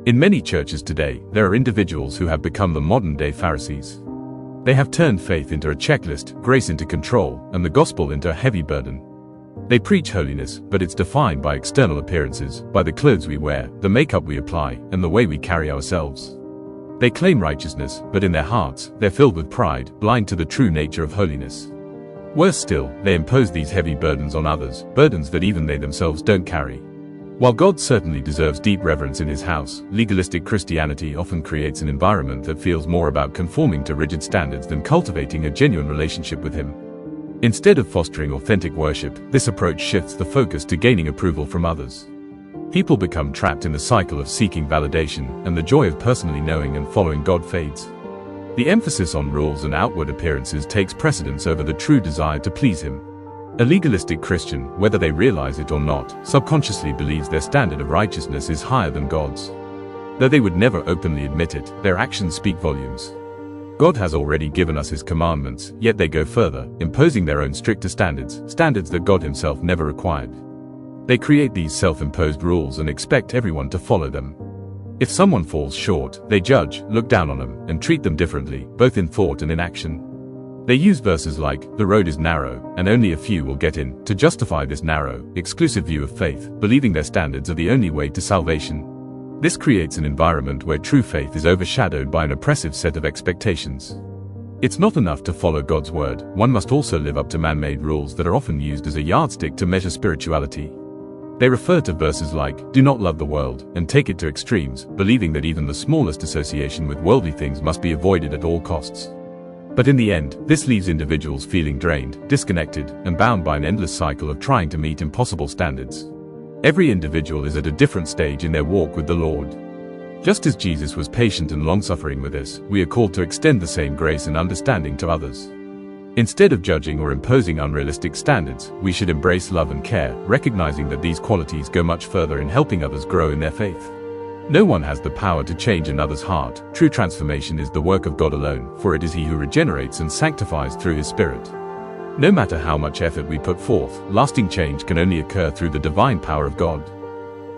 In many churches today, there are individuals who have become the modern-day Pharisees. They have turned faith into a checklist, grace into control, and the gospel into a heavy burden. They preach holiness, but it's defined by external appearances, by the clothes we wear, the makeup we apply, and the way we carry ourselves. They claim righteousness, but in their hearts, they're filled with pride, blind to the true nature of holiness. Worse still, they impose these heavy burdens on others, burdens that even they themselves don't carry. While God certainly deserves deep reverence in his house, legalistic Christianity often creates an environment that feels more about conforming to rigid standards than cultivating a genuine relationship with him. Instead of fostering authentic worship, this approach shifts the focus to gaining approval from others. People become trapped in the cycle of seeking validation, and the joy of personally knowing and following God fades. The emphasis on rules and outward appearances takes precedence over the true desire to please him. A legalistic Christian, whether they realize it or not, subconsciously believes their standard of righteousness is higher than God's. Though they would never openly admit it, their actions speak volumes. God has already given us his commandments, yet they go further, imposing their own stricter standards that God himself never required. They create these self-imposed rules and expect everyone to follow them. If someone falls short, they judge, look down on them, and treat them differently, both in thought and in action. They use verses like, "The road is narrow, and only a few will get in," to justify this narrow, exclusive view of faith, believing their standards are the only way to salvation. This creates an environment where true faith is overshadowed by an oppressive set of expectations. It's not enough to follow God's word, one must also live up to man-made rules that are often used as a yardstick to measure spirituality. They refer to verses like, "Do not love the world," and take it to extremes, believing that even the smallest association with worldly things must be avoided at all costs. But in the end, this leaves individuals feeling drained, disconnected, and bound by an endless cycle of trying to meet impossible standards. Every individual is at a different stage in their walk with the Lord. Just as Jesus was patient and long-suffering with us, we are called to extend the same grace and understanding to others. Instead of judging or imposing unrealistic standards, we should embrace love and care, recognizing that these qualities go much further in helping others grow in their faith. No one has the power to change another's heart. True transformation is the work of God alone, for it is he who regenerates and sanctifies through his Spirit. No matter how much effort we put forth, lasting change can only occur through the divine power of God.